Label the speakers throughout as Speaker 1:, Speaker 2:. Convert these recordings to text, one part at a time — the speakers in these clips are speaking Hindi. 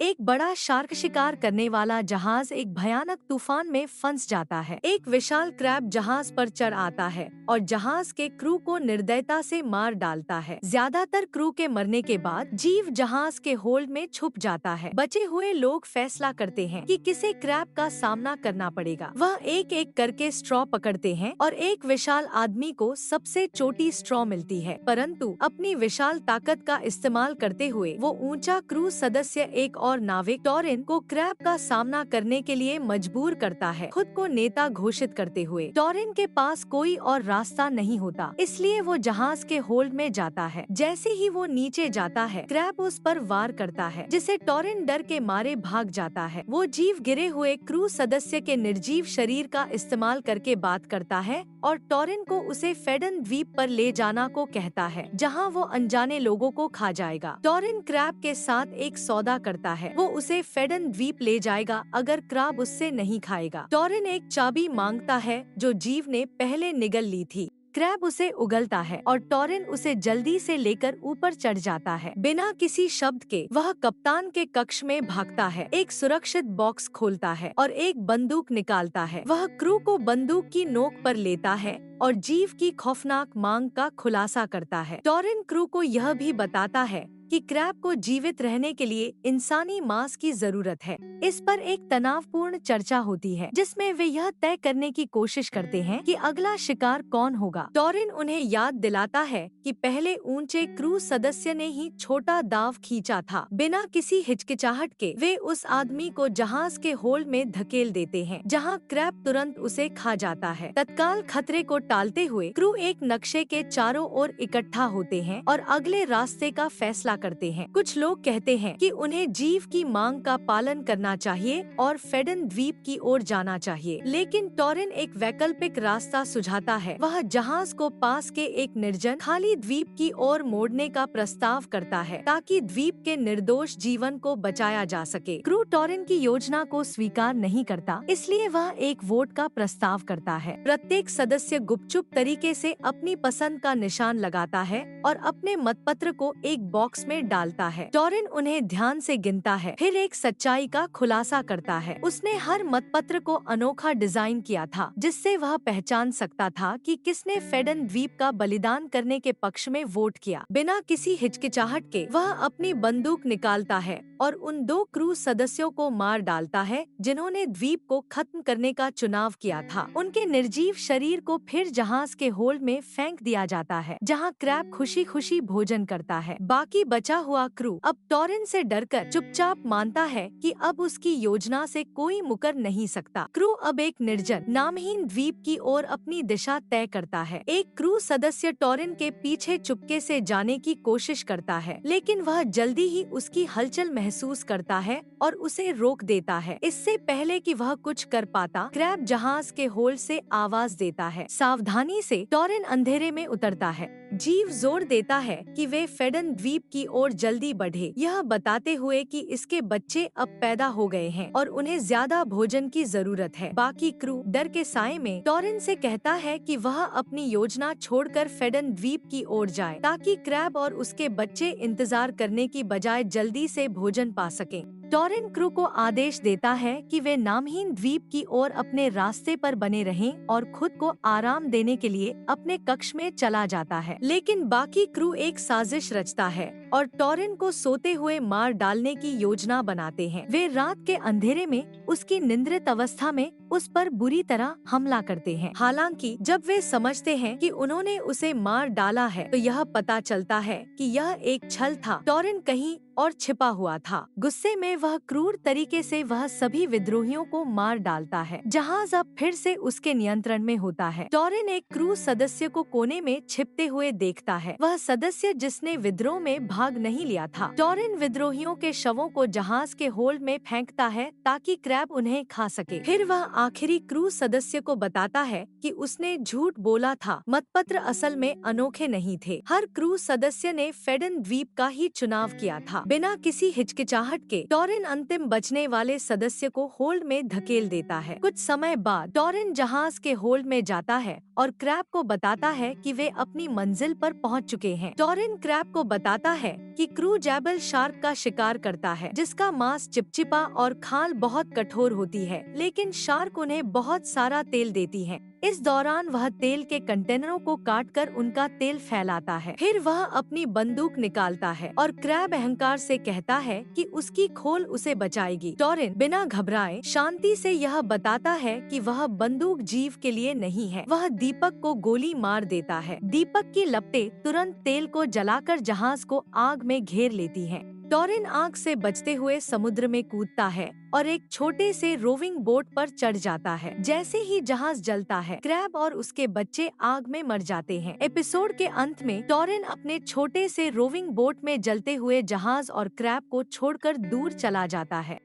Speaker 1: एक बड़ा शार्क शिकार करने वाला जहाज एक भयानक तूफान में फंस जाता है। एक विशाल क्रैब जहाज पर चढ़ आता है और जहाज के क्रू को निर्दयता से मार डालता है। ज्यादातर क्रू के मरने के बाद जीव जहाज के होल्ड में छुप जाता है। बचे हुए लोग फैसला करते हैं कि किसे क्रैब का सामना करना पड़ेगा। वह एक एक करके स्ट्रॉ पकड़ते हैं और एक विशाल आदमी को सबसे छोटी स्ट्रॉ मिलती है, परंतु अपनी विशाल ताकत का इस्तेमाल करते हुए वो ऊंचा क्रू सदस्य एक और नाविक टॉरिन को क्रैब का सामना करने के लिए मजबूर करता है। खुद को नेता घोषित करते हुए टॉरिन के पास कोई और रास्ता नहीं होता, इसलिए वो जहाज के होल्ड में जाता है। जैसे ही वो नीचे जाता है, क्रैब उस पर वार करता है, जिसे टॉरिन डर के मारे भाग जाता है। वो जीव गिरे हुए क्रू सदस्य के निर्जीव शरीर का इस्तेमाल करके बात करता है और टॉरिन को उसे फेडन द्वीप पर ले जाना को कहता है, जहाँ वो अनजाने लोगों को खा जाएगा। टॉरिन क्रैब के साथ एक सौदा करता है, वो उसे फेडन द्वीप ले जाएगा अगर क्रैब उससे नहीं खाएगा। टॉरिन एक चाबी मांगता है जो जीव ने पहले निगल ली थी। क्रैब उसे उगलता है और टॉरिन उसे जल्दी से लेकर ऊपर चढ़ जाता है। बिना किसी शब्द के वह कप्तान के कक्ष में भागता है, एक सुरक्षित बॉक्स खोलता है और एक बंदूक निकालता है। वह क्रू को बंदूक की नोक पर लेता है और जीव की खौफनाक मांग का खुलासा करता है। टॉरिन क्रू को यह भी बताता है कि क्रैब को जीवित रहने के लिए इंसानी मांस की जरूरत है। इस पर एक तनावपूर्ण चर्चा होती है, जिसमें वे यह तय करने की कोशिश करते हैं कि अगला शिकार कौन होगा। टॉरिन उन्हें याद दिलाता है कि पहले ऊंचे क्रू सदस्य ने ही छोटा दाव खींचा था। बिना किसी हिचकिचाहट के वे उस आदमी को जहाज के होल्ड में धकेल देते हैं, जहां क्रैब तुरंत उसे खा जाता है। तत्काल खतरे को टालते हुए क्रू एक नक्शे के चारों ओर इकट्ठा होते हैं और अगले रास्ते का फैसला करते हैं। कुछ लोग कहते हैं कि उन्हें जीव की मांग का पालन करना चाहिए और फेडन द्वीप की ओर जाना चाहिए, लेकिन टॉरिन एक वैकल्पिक रास्ता सुझाता है। वह जहाज को पास के एक निर्जन खाली द्वीप की ओर मोड़ने का प्रस्ताव करता है, ताकि द्वीप के निर्दोष जीवन को बचाया जा सके। क्रू टॉरिन की योजना को स्वीकार नहीं करता, इसलिए वह एक वोट का प्रस्ताव करता है। प्रत्येक सदस्य गुपचुप तरीके से अपनी पसंद का निशान लगाता है और अपने मतपत्र को एक बॉक्स में डालता है। टॉरिन उन्हें ध्यान से गिनता है, फिर एक सच्चाई का खुलासा करता है। उसने हर मतपत्र को अनोखा डिजाइन किया था, जिससे वह पहचान सकता था कि किसने फेडन द्वीप का बलिदान करने के पक्ष में वोट किया। बिना किसी हिचकिचाहट के वह अपनी बंदूक निकालता है और उन दो क्रू सदस्यों को मार डालता है जिन्होंने द्वीप को खत्म करने का चुनाव किया था। उनके निर्जीव शरीर को फिर जहाज के होल्ड में फेंक दिया जाता है, जहां क्रैब खुशी खुशी भोजन करता है। बाकी बचा हुआ क्रू अब टॉरिन से डरकर चुपचाप मानता है कि अब उसकी योजना से कोई मुकर नहीं सकता। क्रू अब एक निर्जन नामहीन द्वीप की ओर अपनी दिशा तय करता है। एक क्रू सदस्य टॉरिन के पीछे चुपके से जाने की कोशिश करता है, लेकिन वह जल्दी ही उसकी हलचल महसूस करता है और उसे रोक देता है। इससे पहले कि वह कुछ कर पाता, क्रैब जहाज के होल्ड से आवाज देता है, सावधानी से। टॉरिन अंधेरे में उतरता है। जीव जोर देता है कि वे फेडन द्वीप की ओर जल्दी बढ़े, यह बताते हुए कि इसके बच्चे अब पैदा हो गए हैं और उन्हें ज्यादा भोजन की जरूरत है। बाकी क्रू डर के साए में टॉरिन से कहता है कि वह अपनी योजना छोड़कर फेडन द्वीप की ओर जाए, ताकि क्रैब और उसके बच्चे इंतजार करने की बजाय जल्दी से भोजन पा सकें। टॉरिन क्रू को आदेश देता है कि वे नामहीन द्वीप की ओर अपने रास्ते पर बने रहें और खुद को आराम देने के लिए अपने कक्ष में चला जाता है। लेकिन बाकी क्रू एक साजिश रचता है और टॉरिन को सोते हुए मार डालने की योजना बनाते हैं। वे रात के अंधेरे में उसकी निंद्रित अवस्था में उस पर बुरी तरह हमला करते हैं। हालांकि जब वे समझते हैं कि उन्होंने उसे मार डाला है, तो यह पता चलता है कि यह एक छल था। टॉरिन कहीं और छिपा हुआ था। गुस्से में वह क्रूर तरीके से वह सभी विद्रोहियों को मार डालता है। जहाज अब फिर से उसके नियंत्रण में होता है। टॉरिन एक क्रू सदस्य को कोने में छिपते हुए देखता है, वह सदस्य जिसने विद्रोह में भाग नहीं लिया था। टॉरिन विद्रोहियों के शवों को जहाज के होल्ड में फेंकता है ताकि क्रैब उन्हें खा सके। फिर वह आखिरी क्रू सदस्य को बताता है कि उसने झूठ बोला था, मतपत्र असल में अनोखे नहीं थे। हर क्रू सदस्य ने फेडन द्वीप का ही चुनाव किया था। बिना किसी हिचकिचाहट के टॉरिन अंतिम बचने वाले सदस्य को होल्ड में धकेल देता है। कुछ समय बाद टॉरिन जहाज के होल्ड में जाता है और क्रैब को बताता है कि वे अपनी मंजिल पर पहुंच चुके हैं। टॉरिन क्रैब को बताता है कि क्रू जैबल शार्क का शिकार करता है, जिसका मांस चिपचिपा और खाल बहुत कठोर होती है, लेकिन शार्क उन्हें बहुत सारा तेल देती है। इस दौरान वह तेल के कंटेनरों को काटकर उनका तेल फैलाता है। फिर वह अपनी बंदूक निकालता है और क्रैब अहंकार से कहता है कि उसकी खोल उसे बचाएगी। टॉरिन बिना घबराए शांति से यह बताता है कि वह बंदूक जीव के लिए नहीं है। वह दीपक को गोली मार देता है। दीपक की लपटें तुरंत तेल को जलाकर जहाज को आग में घेर लेती हैं। टॉरिन आग से बचते हुए समुद्र में कूदता है और एक छोटे से रोविंग बोट पर चढ़ जाता है। जैसे ही जहाज जलता है, क्रैब और उसके बच्चे आग में मर जाते हैं। एपिसोड के अंत में टॉरिन अपने छोटे से रोविंग बोट में जलते हुए जहाज और क्रैब को छोड़कर दूर चला जाता है।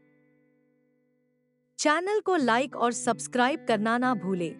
Speaker 1: चैनल को लाइक और सब्सक्राइब करना ना भूले।